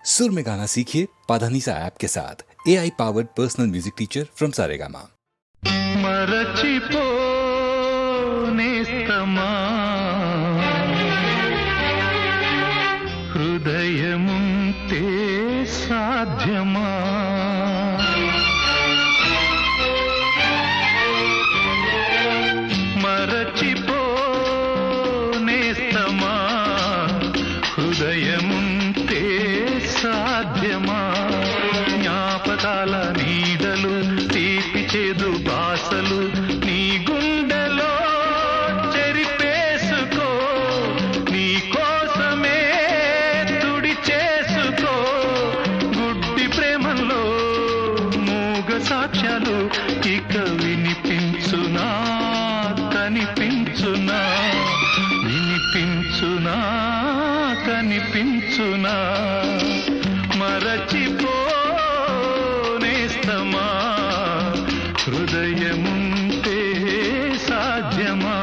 सुर में गाना सीखिए पाधानीसा ऐप के साथ AI powered personal music teacher from Saregama. మరచిపోనేస్తమా హృదయముంటే సాధ్యమా మరచిపోనేస్తమా హృదయముంటే సాధ్యమా జ్ఞాపకాల నీడలు తీపి చేదు బాసలు నీ గుండెలో చెరిపేసుకో నీ కోసమే తుడి చేసుకో గుడ్డి ప్రేమలో మూగ సాక్ష్యాలు ఇక వినిపించునా కనిపించునా వినిపించునా కనిపించునా మరచిపోనేస్తమా హృదయముంటే సాధ్యమా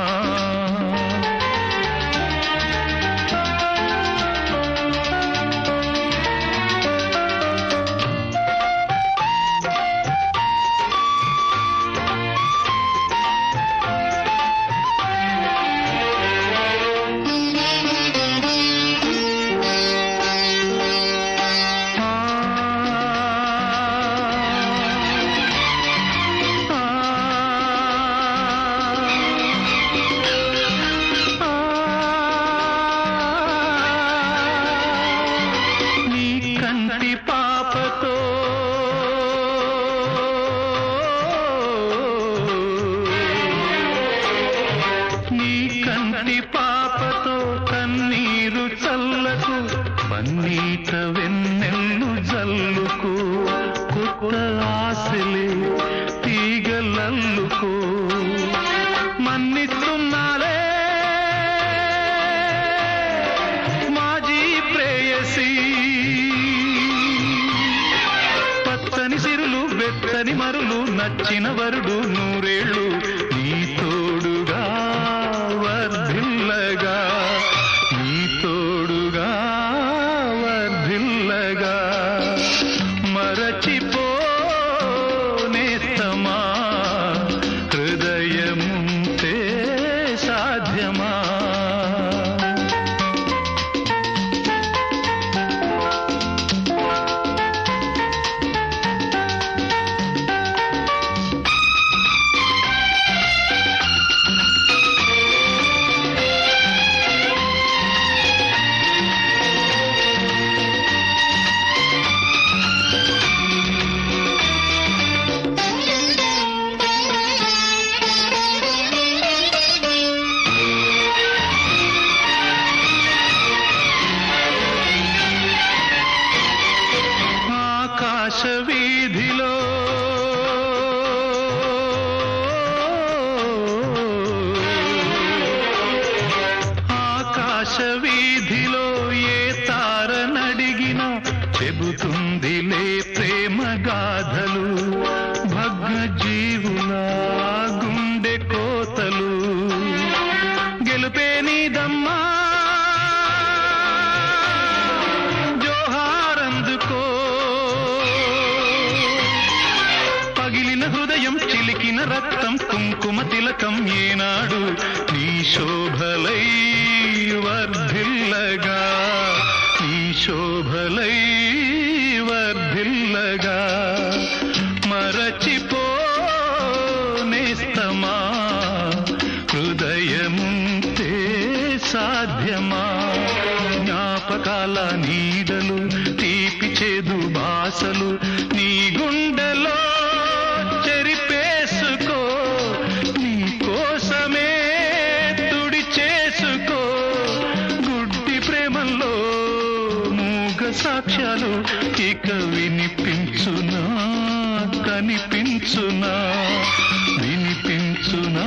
పాపతో కన్నీరు చల్లకు పన్నీట వెన్నెల్లు జల్లుకు కొత్త ఆశలే తీగలల్లుకు మన్నిస్తున్నాలే మాజీ ప్రేయసి పచ్చని సిరులు వెచ్చని మరులు నచ్చిన వరుడు నూరేళ్ళు నీ తోడుగా వర్ధిల్లగా నీ తోడుగా వర్ధిల్లగా మరచిపోనేస్తమా హృదయముంటే సాధ్యమా ఆకాశ వీధిలో ఆకాశ వీధిలో ఏ తారనడిగినా చెబుతుందిలే ప్రేమ గాథలు భగ్న జీవుల గుండె కోతలు గెలుపే నీదమ్మా జోహారందుకో పగిలిన హృదయం చిలికిన రక్తం కుంకుమ తిలకం ఏనాడు నీ శోభలై వర్ధిల్లగా నీ శోభలై వర్ధిల్లగా మరచిపోనేస్తమా హృదయముంటే సాధ్యమా జ్ఞాపకాల నీడలు తీపి చేదు బాసలు నీ గుండెలో చెరిపేసుకో నీ కోసమే తుడి చేసుకో గుడ్డి ప్రేమల్లో మూగ సాక్ష్యాలు ఇక వినిపించునా కనిపించునా వినిపించునా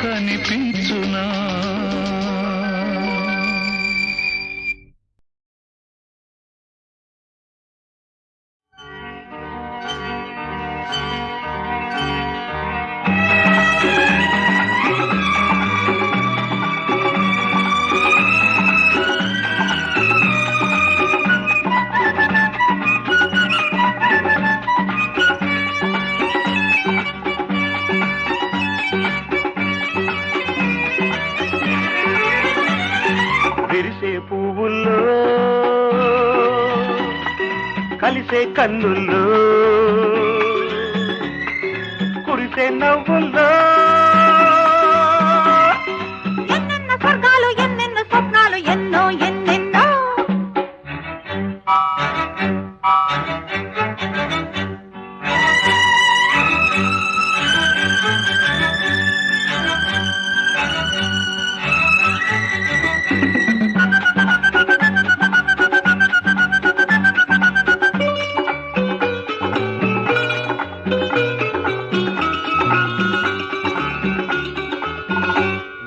కనిపించునా కలిసే కన్నుల్లో కురిసే నవ్వుల్లో ఎన్నెన్నో స్వర్గాలు ఎన్నెన్నో స్వప్నాలు ఎన్నో ఎన్నెన్నో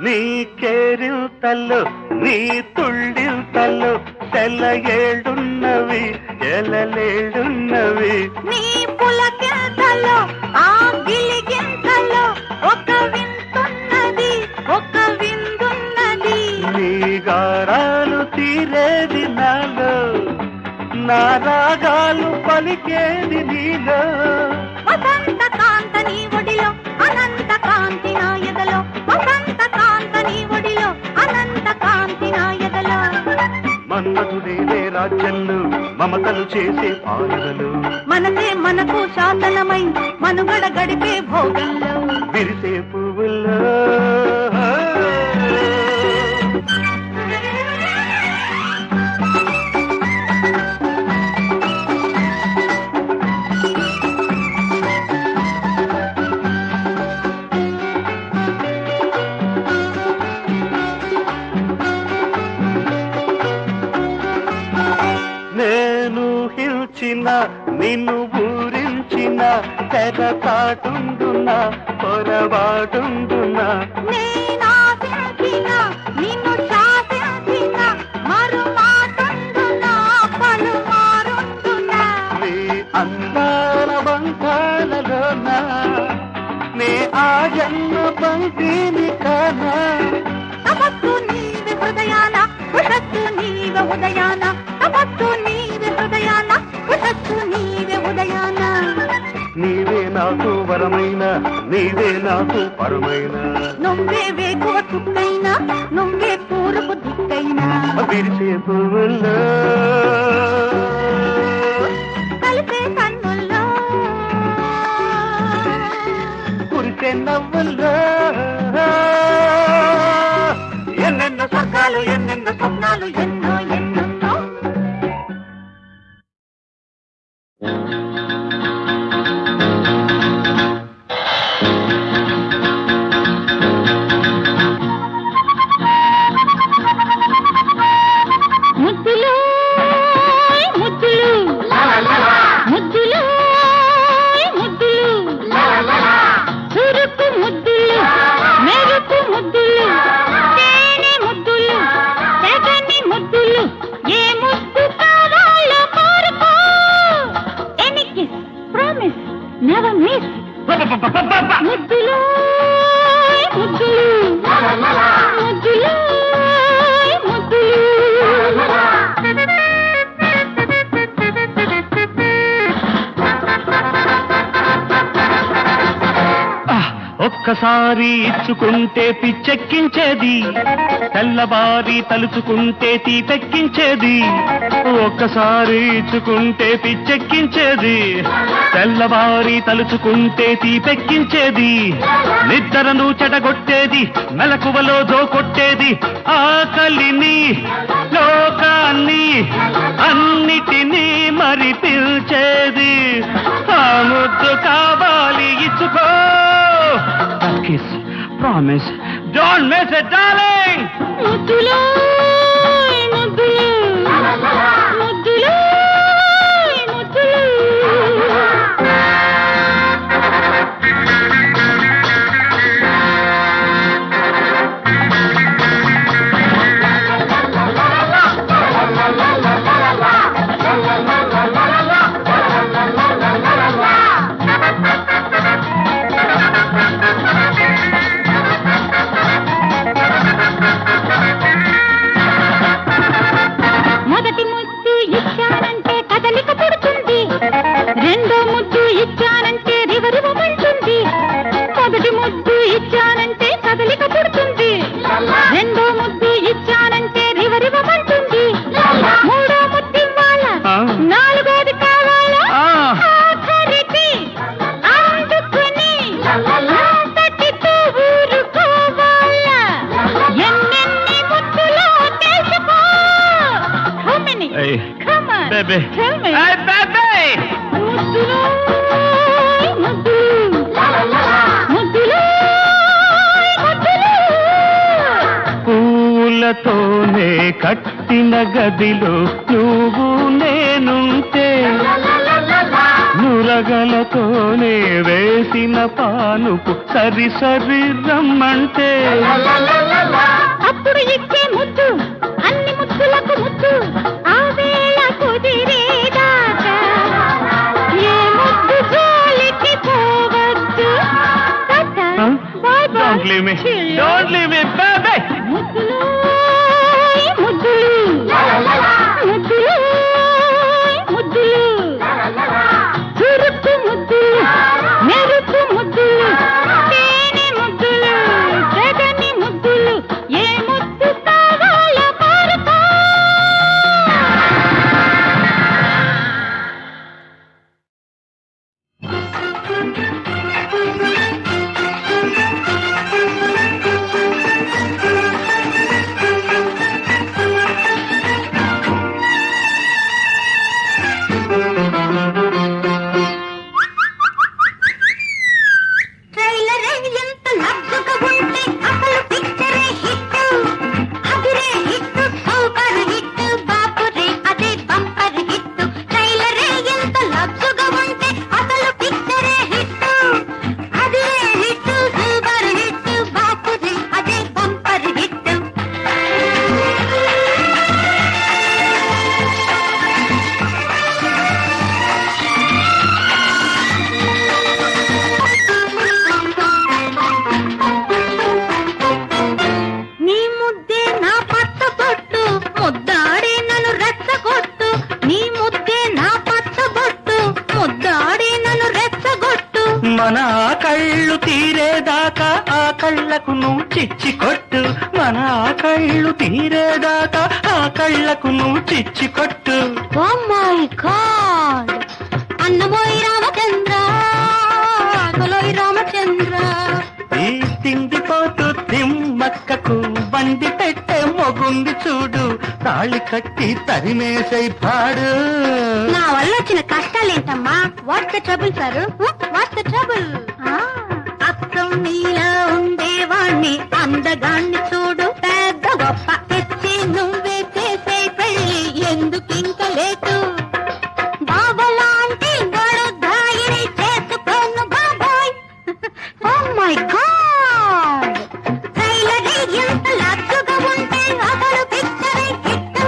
నీ కేరింతల్లో నీ తుళ్ళింతల్లో తెల్ల ఏడున్నవి ఎలలేడున్నవి నీ పులకింతలో ఆ గిలిగింతలో ఒక వింతున్నది ఒక విందున్నది నీ గారాలు తీరేది నాలో నా రాగాలు పలికేది నీలో వసంత కాంత నీ ఒడిలో అనంత కాంతి నా ఎదలో వసంత కాంత నీ ఒడిలో అనంత కాంతి నా ఎదలో మన్మధుడేలే రాజ్యంలో మమతలు చేసే పాలనలు మనసే మనకు శాసనమై మనుగడ గడిపే భోగంలో విరిసే పువ్వుల్లో నేను హిల్చిన నిన్ను ఊరించిన తెరపాటుండునా పొరబాటుండునా నేనాశించిన నిన్ను శాసించిన మరుమాటుండునా పలుమారుండునా నీ అందాల బంగాలలోన నే ఆ జన్మ పంపిని కానా తపస్సు నీవే హృదయాన ఉషస్సు నీవే ఉదయాన తపస్సు నీవే హృదయాన ఉషస్సు నీవే ఉదయాన నీవే నాకు వరమైన నీవే నాకు పరమైన నువ్వే వేకువ చుక్కైనా నువ్వే తూర్పు దిక్కైనా విరిసే పువ్వుల్లో కలిసే కన్నుల్లో కురిసే నవ్వుల్లో ఎన్నెన్నో స్వర్గాలు ఎన్నెన్నో స్వప్నాలు ఎన్నో ఎన్నెన్నో ముద్దులు ముద్దులు ముద్దులు ముద్దులు చురుకు ముద్దులు మెరుపు ముద్దులు తేనె ముద్దులు తెగని ముద్దులు ఏ ముద్దు కావాలో కోరుకో any kiss promise never miss ముద్దులు ముద్దులు ముద్దులు ఒక్కసారి ఇచ్చుకుంటే పిచ్చెక్కించేది తెల్లబారి తలుచుకుంటే తీపెక్కించేది ఒక్కసారి ఇచ్చుకుంటే పిచ్చెక్కించేది తెల్లబారి తలుచుకుంటే తీపెక్కించేది నిద్రను చెడగొట్టేది మెలకువలో దోకొట్టేది ఆకలిని లోకాన్ని అన్నిటినీ మరి పిలిచేది ఆ ముద్దు కావాలి ఇచ్చుకో kiss promise don't miss it darling ముద్దులు ముద్దులు ముద్దులు ముద్దులు నాలుగోది కావాలి బేబీ Tell me. బేబీ ముద్దులు ముద్దులు ముద్దులు ముద్దులు పూలతోనే కట్టిన గదిలో నువ్వు నేనుంటే నురగలతోనే వేసిన పానుపు సరి సరి రమ్మంటే అప్పుడు ఇచ్చే ముద్దు అన్ని ముద్దులకు ముద్దు ఆ వేళ కుదిరేదాకా ఏ ముద్దు జోలికి పోవద్దు Tata, bye bye. Don't leave me Cheerio. Don't leave me baby ముద్దులు ముద్దులు ముద్దులు ముద్దులు చురుకు ముద్దులు మెరుపు ముద్దులు తేనె ముద్దులు జగని ముద్దులు ఏ ముద్దు కావాలో కోరుకో. ట్రైలరే ఎంత లగ్గుగా ఉంటే అసలు పిక్చరే హిట్ అదిరే హిట్ సూపర్ హిట్ బాపురే అదే బంపర్ హిట్ ట్రైలరే ఎంత లగ్గుగా ఉంటే అసలు పిక్చరే హిట్ అదిరే హిట్ సూపర్ హిట్ బాపురే అదే బంపర్ హిట్ నీ ముద్దే నా పచ్చ బొట్టు ముద్దాడే నన్ను రెచ్చగొట్టు నీ ముద్దే నా పచ్చ బొట్టు ముద్దాడే నన్ను రెచ్చగొట్టు మన కళ్ళు తీరేదాకా ఆ కళ్ళకు నువ్వు చిచ్చి కొట్టు మన కళ్ళు తీరేదాకా ఆ కళ్ళకు నువ్వు చిచ్చి కొట్టు ఓ మై గాడ్ అన్నమోయి రామచంద్ర కొలోయి రామచంద్ర ఈ తిండిపోతూ తిమ్మక్కకు బండి పెట్టే మొగుంది చూడు తాళి కట్టి తరిమేసై పాడు నా వల్ల వచ్చిన కష్టాలేంటమ్మా what's the trouble sir what's the trouble అర్థం నీలా ఉండేవాణ్ణి అందగాన్ని చూడు పెద్ద గొప్ప తెచ్చి నువ్వే చేసే పెళ్ళి ఎందుకింక లేటు బాబలాంటి గడుద్దాయిని చేసుకోను బాబాయ్ ఓ మై గాడ్ ట్రైలరే ఎంత లగ్గుగా ఉంటే అసలు పిక్చరే హిట్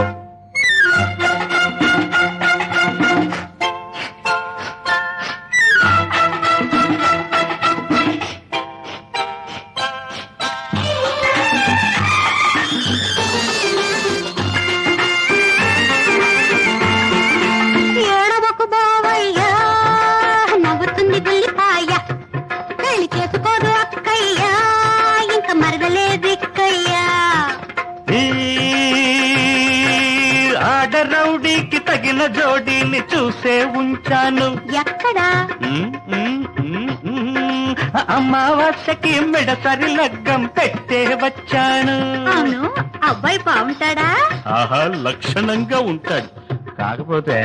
ఏడవకు బావయ్యా నవ్వుతుంది గుల్లిపాయ పెళ్లి చేసుకోదు అక్కయ్యా ఇంకా మరదలేదు ఇక్కయ్యా ఈ ఆడరౌడీకి తగిన జోడీని చూసే ఉంచాను ఎక్కడా అమావాస్యకి మెడసరి లగ్గం పెట్టే వచ్చాను అవును అబ్బాయి బాగుంటాడా ఆహా లక్షణంగా ఉంటాడు కాకపోతే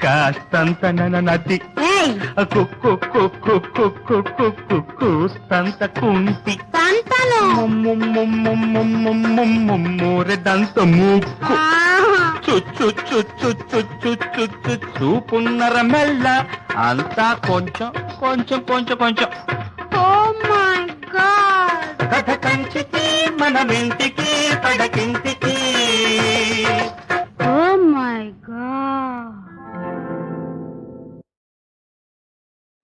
కాస్తంత నది ఏయ్ కూస్తంత కుంటి సంతను మూరెదంత మూక్కు ఆహా. చూపున్నర మెల్ల అంతా కొంచెం కొంచెం కొంచెం కొంచెం Oh my God. కథ కంచికి మనమింటికి పడకింటికి Oh my God.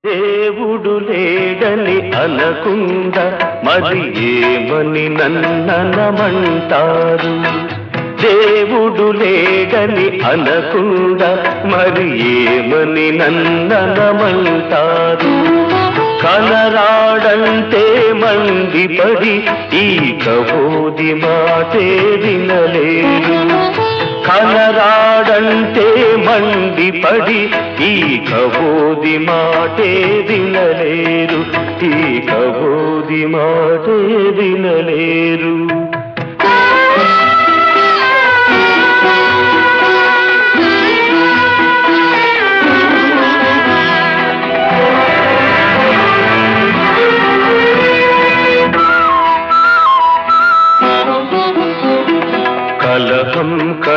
దేవుడు లేడని అనకుండా మరి ఏమని నన్ననమంటారు దేవుడు లేడని అనకుండా మరి ఏమని నన్ననమంటారు కనరాడంటే మండిపడి ఈ కబోది మాటే వినలేరు కనరాడంటే మండిపడి ఈ కబోది మాటే వినలేరు ఈ కబోది మాటే వినలేరు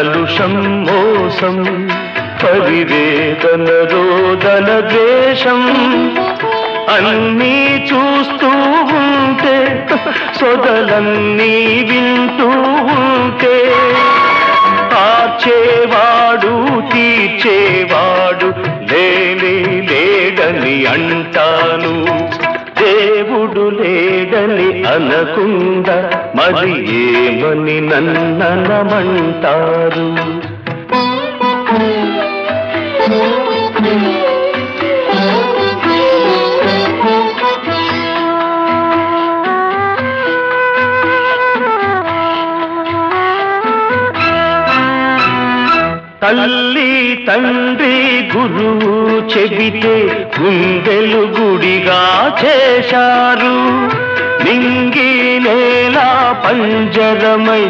కలుషం మోసం పరివేదన రోదన ద్వేషం అన్నీ చూస్తూ ఉంటే సొదలన్నీ వింటూ ఉంటే ఆర్చేవాడు తీర్చేవాడు లేనే లేడని అంటాను దేవుడు లేడని అనకుండా మరి ఏమని నన్ననమంటారు తల్లి తండ్రి గురువు చెబితే గుండెలు గుడిగా చేశారు నింగి నేల పంజరమై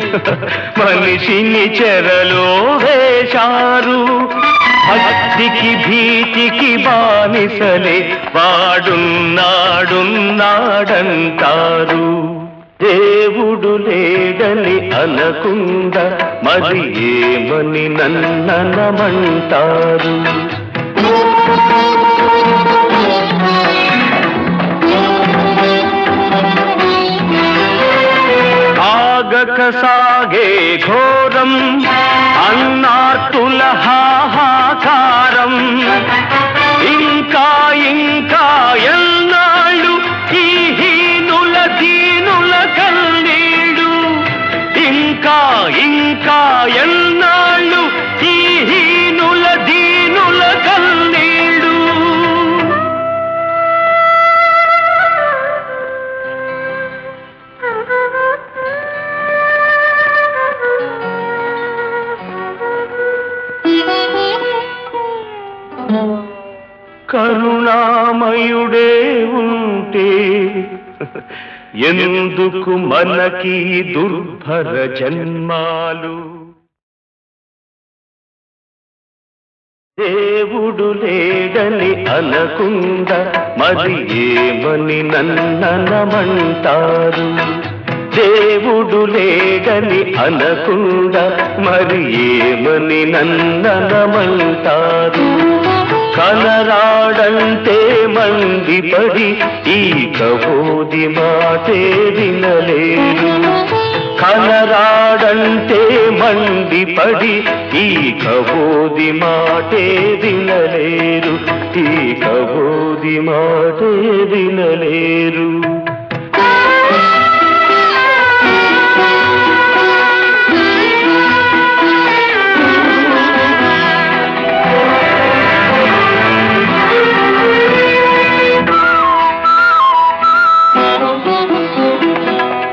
మనిషిని చెరలో వేశారు భక్తికి భీతికి బానిసలే వాడున్నాడున్నాడంటారు దేవుడు లేడని అనకుండా మరి ఏమని నన్ననమంటారు ఆగక సాగే ఘోరం అన్నార్తుల హాహాకారం ఇంకా ఇంకా ఎన్నాళ్ళు ఈ హీనుల దీనుల కన్నీడు ఇంకా ఇంకా ఎన్నాళ్ళు ఈ హీనుల దీనుల కన్నీడు కరుణామయుడే ఉంటే ఎందుకు మనకి దుర్భర జన్మాలు దేవుడు లేడని అనకుండా మరి ఏమని నన్ననమంటారు దేవుడు లేడని అనకుండా మరి ఏమని నన్ననమంటారు కనరాడంటే మండిపడి ఈ కబోది మాటే వినలేరు కనరాడంటే మండిపడి ఈ కబోది మాటే వినలేరు ఈ కబోది మాటే వినలేరు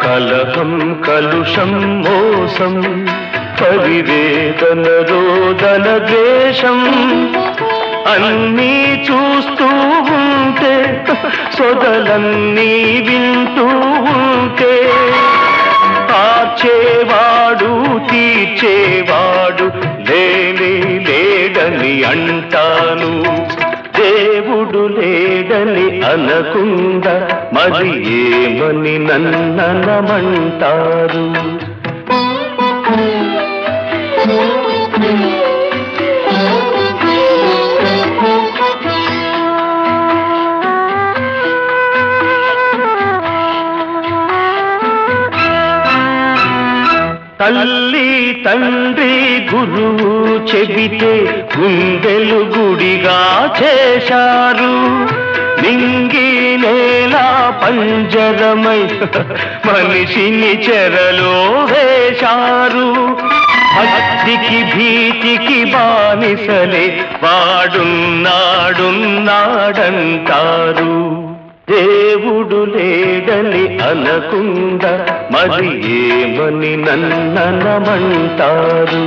కలహం కలుషం మోసం పరివేదన రోదన ద్వేషం అన్నీ చూస్తూ ఉంటే సొదలన్నీ వింటూ ఉంటే ఆర్చేవాడు తీర్చేవాడు లేనే లేడని అంటాను దేవుడు లేడని అనకుండా మరి ఏమని నన్ననమంటారు తల్లి తండ్రి గురువు చెబితే గుండెలు గుడిగా చేశారు నింగి నేల పంజరమై మనిషిని చెరలో వేశారు భక్తికి భీతికి బానిసలే వాడున్నాడున్నాడంటారు దేవుడు లేడని అనకుండా మరి ఏమని నన్ననమంటారు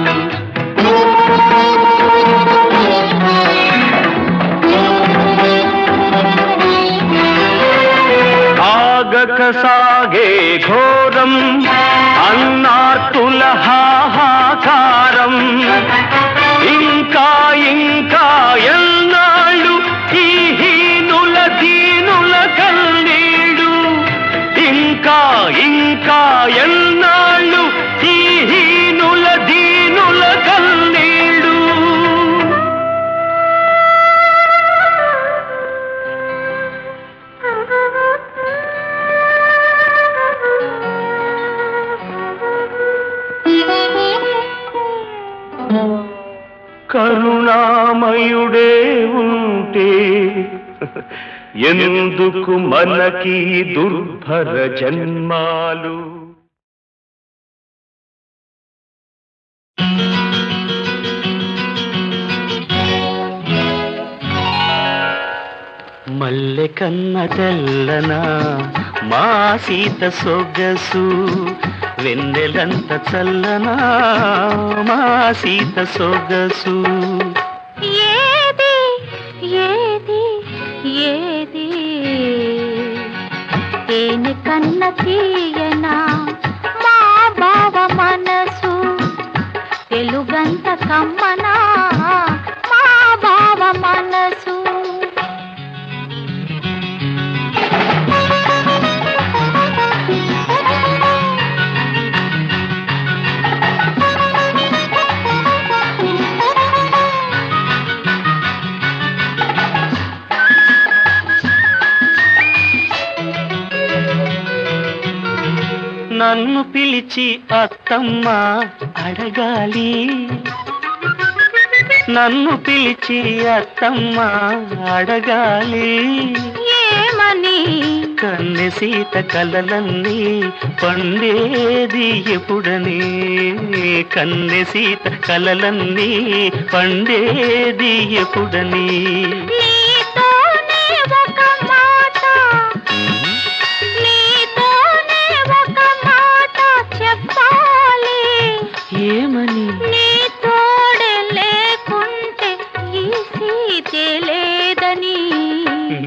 ఆగక సాగే ఘోరం అన్నార్తుల హాహాకారం ఇంకా ఇంకా ఎన్నాళ్ళు ఈ హీనుల దీనుల కన్నీడు ఇంకా ఇంకా ఎన్నాళ్ళు ఈ హీనుల దీనుల కరుణామయుడే ఉంటే ఎందుకు మనకి దుర్భర జన్మాలు. మల్లె కన్న తెల్లనా మా సీత సొగసు, వెన్నెలంత చల్లనా మా సీత సొగసు. ఏది ఏది ఏది తేనె కన్న తీయనా మా బావ మనసు, తెలుగంత కమ్మనా మా బావ మనసు. నన్ను పిలిచి అత్తమ్మ అడగాలి, నన్ను పిలిచి అత్తమ్మ అడగాలి. ఏమని? కన్నె సీత కలలన్నీ పండేది ఎప్పుడని, కన్నె సీత కలలన్నీ పండేది ఎప్పుడని. ఏమని? నీ తోడే లేకుంటే ఈ సీతే లేదని.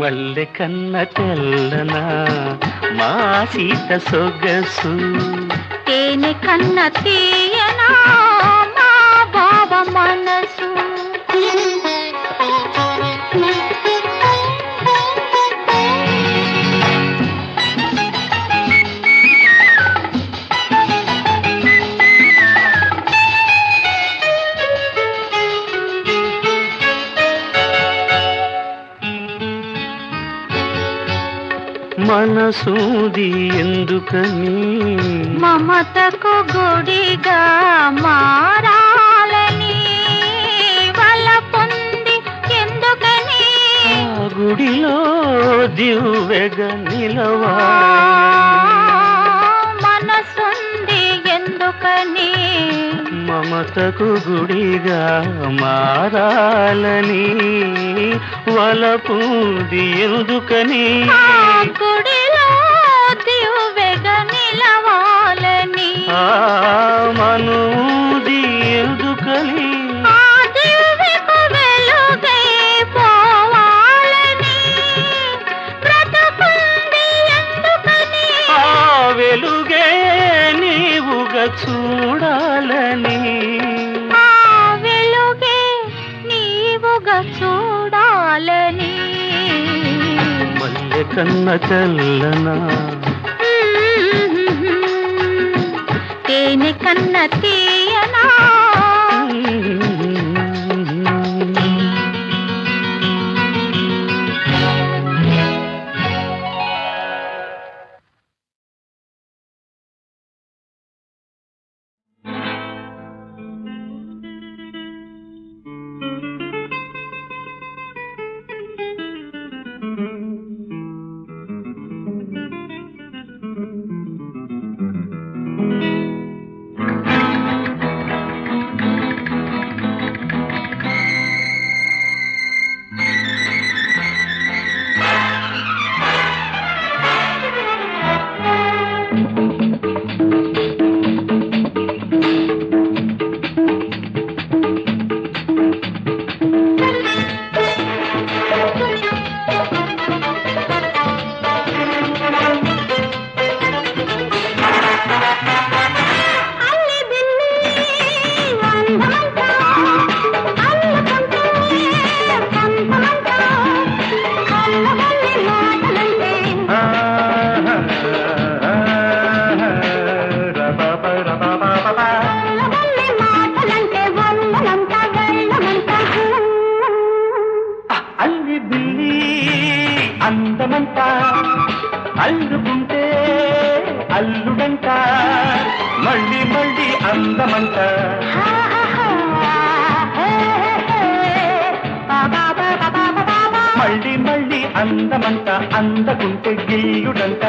మల్లె కన్న తెల్లనా మా సీత సొగసు, తేనె కన్న తీయనా మా బావ మనసు. మనసూది ఎందుకని మమతకు గుడిగా మారాలని, వల పొంది ఎందుకని ఆ గుడిలో దివ్వెగా నిలవా. మనసుంది ఎందుకని మమతకు గుడిగా మారాలని, వలపుది ఎందుకని గుడిలో దివ్వెగా నిలవాలని. మనూది ఎందుకని ఆ దివ్వెకు వెలుగై పోవాలని, బ్రతుకుంది ఎందుకని ఆ వెలుగే నీవుగా చూడాలని, ఆ వెలుగే నీవుగా చూడాలని. మల్లె కన్న తెల్లనా తేనె కన్న తీయనా. అందమంతా అల్లుకుంటే అల్లుడంట మళ్ళీ మళ్ళీ అందమంట అందమంట అందకుంటే గిల్లుడంట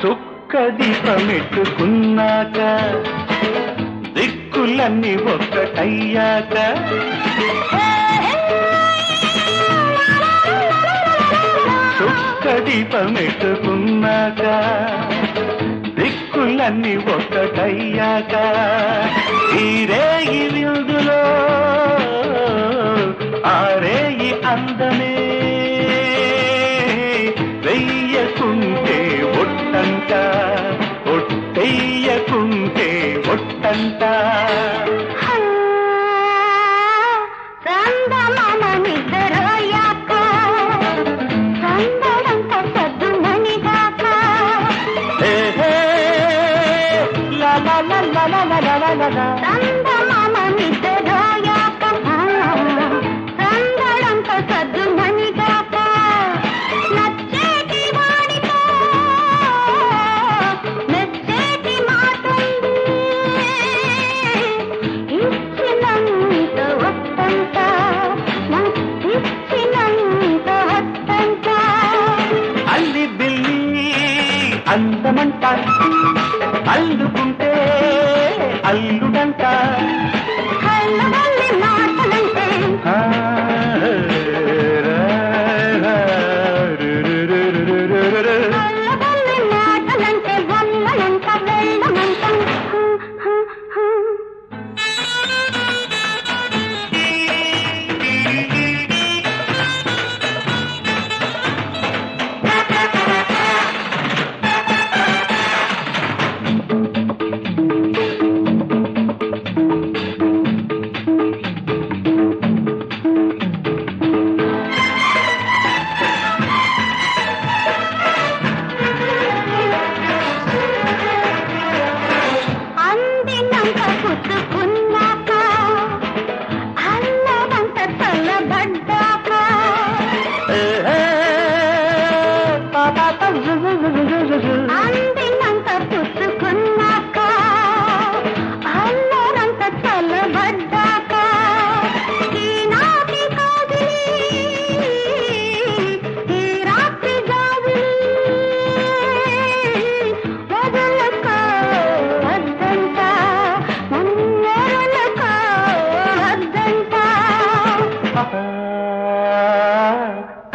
చుక్క దీపమెట్టుకున్నాక దిక్కులన్నీ ఒక్కటయ్యాక చుక్క దీపమెట్టుకున్నాక దిక్కులన్నీ ఒక్కటయ్యాక ఈ రేయి విందులో ఆ రేయి అందమే వెయ్యకుంటే ఒట్టంట ఒట్టెయ్యకుంటే ఒట్టంట చందమామ నిద్రయాక చందనంత సద్దుమణిగాక లా లా లా లా లా లా లా లా లా. చందమామ నిద్రయాక చందనంత సద్దుమణిగాక నచ్చేటి వాడితో మెచ్చేటి మాటుంది ఇచ్చినంత వస్తంత ఇచ్చినంత వస్తంత అల్లి బిల్లి అందమంట అల్లుకుంటే అల్లుడంట కళ్ళవల్లి మాటలంటే ఆ, రా, రా, రు, రు, రు, రు, రు, రు, రు. కళ్ళవల్లి మాటలంటే వల్లనంత వెళ్ళమంట అందినంత పుచ్చుకున్నాక అల్లవంత చల్లబడ్డాక ఏ, ఏ, పా, పా, పా, జు, జు, జు, జు, జు, జు. అందినంత పుచ్చుకున్నాక అల్లరంత చల్లబడ్డాక ఈనాటి కాదిలి ఈ రాత్రి గాదిలి వదలకో వద్దంట నన్నెరలకో వద్దంట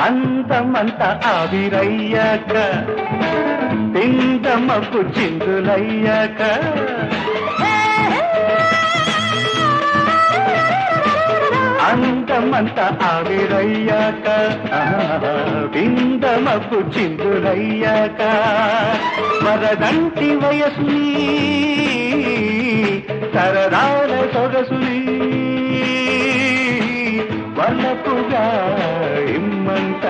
అందమంత ఆవిరయ్యాక తిందమ్మకు చిందులయ్యాక అందమంత ఆవిరయ్యాక విందమ్మకు చిందులయ్యాక మరదంటి వయసుని సరదాల సొగసుని వలపుగా ఇమ్మంట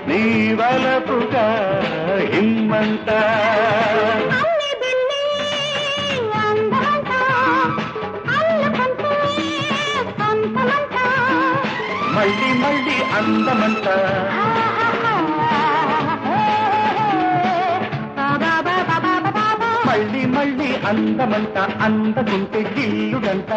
నీ వలపుగా ఇమ్మంట అల్లి బిల్లి అందమంట అల్లుకుంటే సొంతమంట మళ్ళీ మళ్ళీ అందమంట మళ్ళీ మళ్ళీ అందమంట అందకుంటే గిల్లుడంట